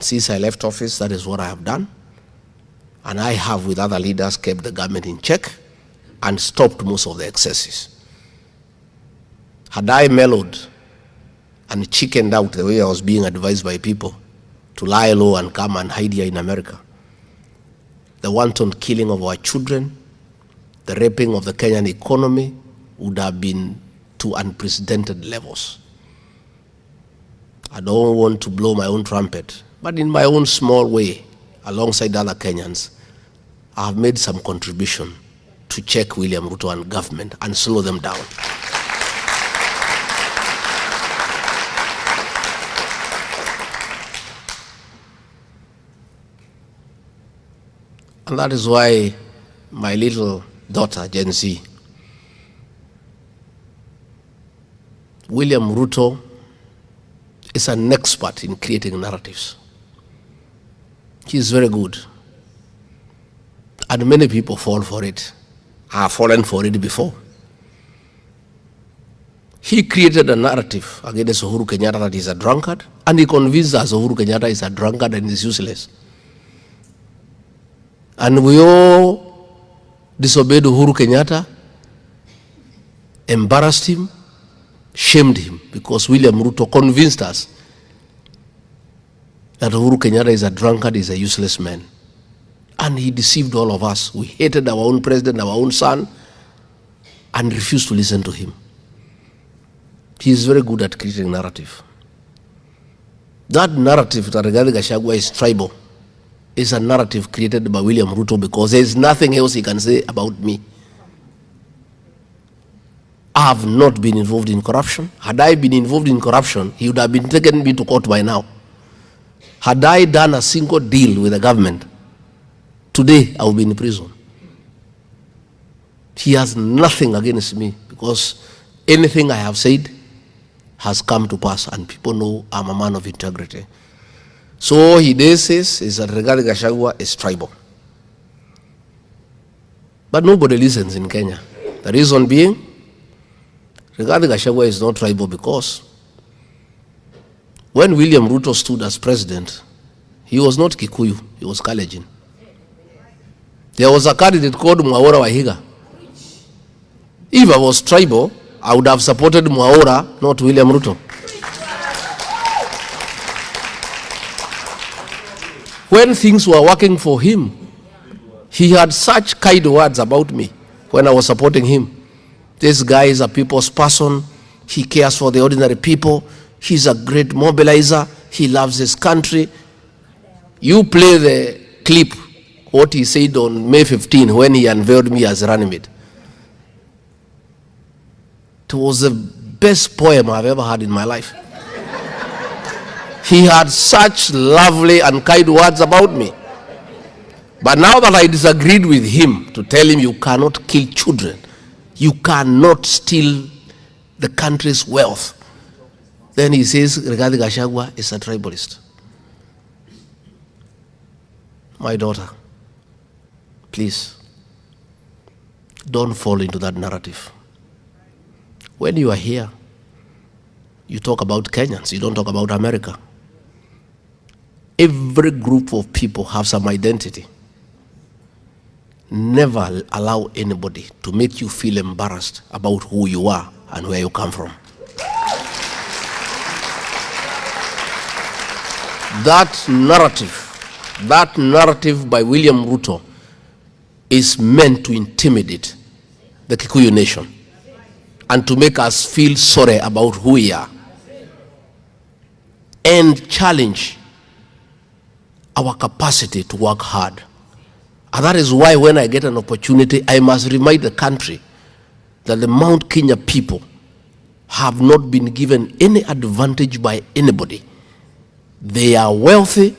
Since I left office, that is what I have done. And I have, with other leaders, kept the government in check and stopped most of the excesses. Had I mellowed and chickened out the way I was being advised by people to lie low and come and hide here in America, the wanton killing of our children, the raping of the Kenyan economy would have been to unprecedented levels. I don't want to blow my own trumpet, but in my own small way, alongside other Kenyans, I have made some contribution to check William Ruto and government and slow them down. And that is why my little daughter, Gen Z, William Ruto is an expert in creating narratives. He is very good. And many people fall for it. I have fallen for it before. He created a narrative against Uhuru Kenyatta that he's a drunkard, and he convinced us Uhuru Kenyatta is a drunkard and is useless. And we all disobeyed Uhuru Kenyatta, embarrassed him, shamed him, because William Ruto convinced us that Uhuru Kenyatta is a drunkard, is a useless man. And he deceived all of us. We hated our own president, our own son, and refused to listen to him. He is very good at creating narrative. That narrative that regarding Gachagua is tribal is a narrative created by William Ruto, because there is nothing else he can say about me. I have not been involved in corruption. Had I been involved in corruption, he would have been taken me to court by now. Had I done a single deal with the government, today I would be in prison. He has nothing against me, because anything I have said has come to pass, and people know I'm a man of integrity. So all he says is that regarding Gachagua is tribal. But nobody listens in Kenya. The reason being, regarding Gachagua is not tribal, because when William Ruto stood as president, he was not Kikuyu, he was Kalenjin. There was a candidate called Mwaura Wahiga. If I was tribal, I would have supported Mwaura, not William Ruto. When things were working for him, he had such kind words about me when I was supporting him. This guy is a people's person. He cares for the ordinary people. He's a great mobilizer. He loves his country. You play the clip, what he said on May 15 when he unveiled me as running mate. It was the best poem I've ever had in my life. He had such lovely and kind words about me. But now that I disagreed with him to tell him you cannot kill children, you cannot steal the country's wealth, then he says Rigathi Gachagua is a tribalist. My daughter, please, don't fall into that narrative. When you are here, you talk about Kenyans, you don't talk about America. Every group of people have some identity. Never allow anybody to make you feel embarrassed about who you are and where you come from. That narrative by William Ruto is meant to intimidate the Kikuyu nation and to make us feel sorry about who we are and challenge our capacity to work hard. And that is why when I get an opportunity, I must remind the country that the Mount Kenya people have not been given any advantage by anybody. They are wealthy,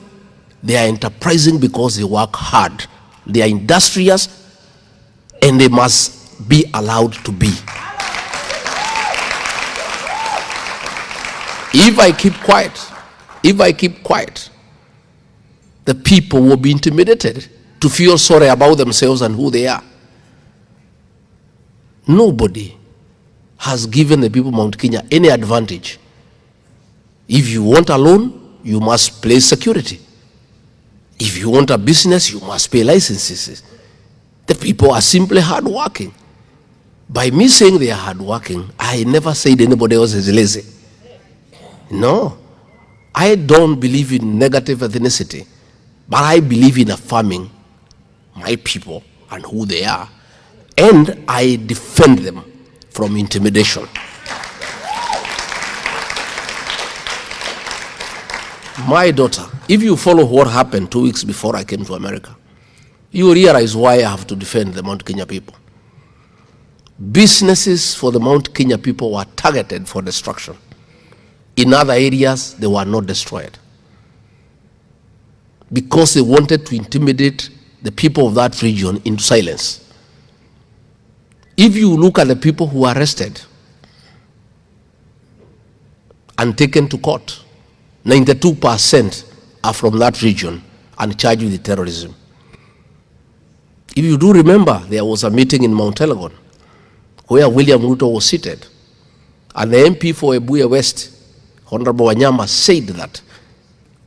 they are enterprising because they work hard. They are industrious, and they must be allowed to be. If I keep quiet, the people will be intimidated to feel sorry about themselves and who they are. Nobody has given the people of Mount Kenya any advantage. If you want a loan, you must place security. If you want a business, you must pay licenses. The people are simply hardworking. By me saying they are hardworking, I never said anybody else is lazy. No. I don't believe in negative ethnicity, but I believe in affirming my people and who they are, and I defend them from intimidation. My daughter, if you follow what happened 2 weeks before I came to America, you realize why I have to defend the Mount Kenya people. Businesses for the Mount Kenya people were targeted for destruction. In other areas, they were not destroyed, because they wanted to intimidate the people of that region into silence. If you look at the people who were arrested and taken to court, 92% are from that region and charged with terrorism. If you do remember, there was a meeting in Mount Elgon where William Ruto was seated, and the MP for Ebuya West, Honorable Wanyama, said that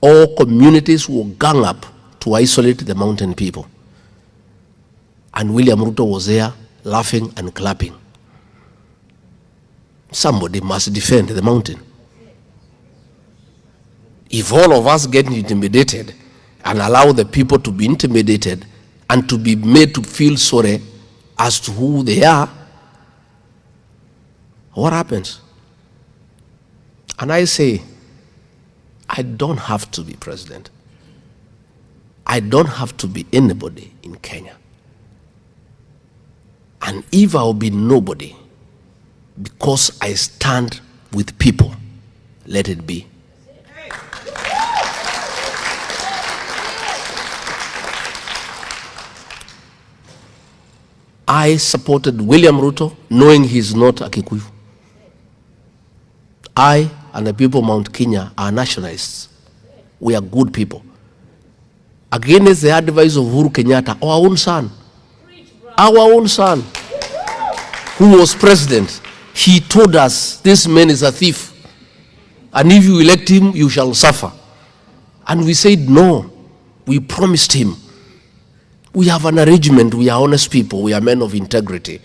all communities will gang up to isolate the mountain people. And William Ruto was there laughing and clapping. Somebody must defend the mountain. If all of us get intimidated and allow the people to be intimidated and to be made to feel sorry as to who they are, what happens? And I say, I don't have to be president. I don't have to be anybody in Kenya. And if I'll be nobody, because I stand with people, let it be. I supported William Ruto knowing he's not a Kikuyu. I and the people of Mount Kenya are nationalists. We are good people. Against the advice of Uhuru Kenyatta, our own son, who was president, he told us, this man is a thief, and if you elect him, you shall suffer. And we said, no, we promised him. We have an arrangement, we are honest people, we are men of integrity.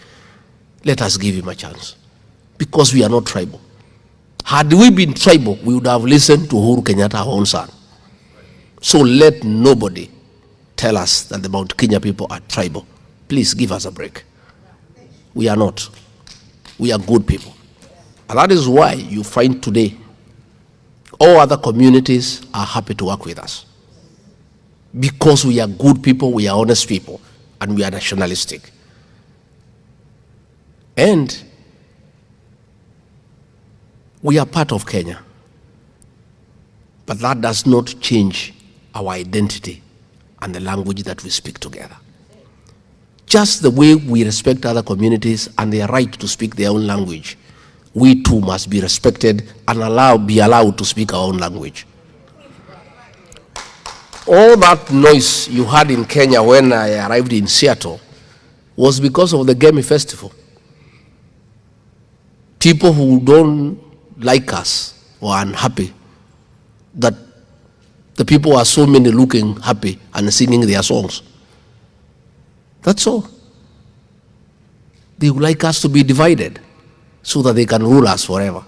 Let us give him a chance, because we are not tribal. Had we been tribal, we would have listened to Uhuru Kenyatta, our own son. So let nobody tell us that the Mount Kenya people are tribal. Please give us a break. We are not. We are good people. And that is why you find today all other communities are happy to work with us. Because we are good people, we are honest people, and we are nationalistic. And we are part of Kenya. But that does not change our identity and the language that we speak together. Just the way we respect other communities and their right to speak their own language, we too must be respected and be allowed to speak our own language. All that noise you heard in Kenya when I arrived in Seattle was because of the Game Festival. People who don't like us were unhappy that the people are so many looking happy and singing their songs. That's all. They would like us to be divided so that they can rule us forever.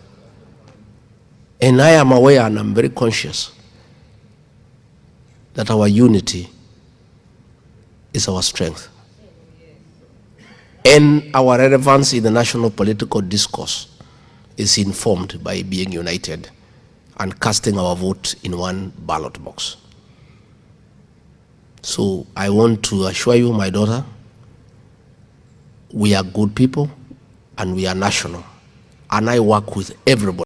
And I am aware and I'm very conscious that our unity is our strength. And our relevance in the national political discourse is informed by being united and casting our vote in one ballot box. So I want to assure you, my daughter, we are good people and we are national. And I work with everybody.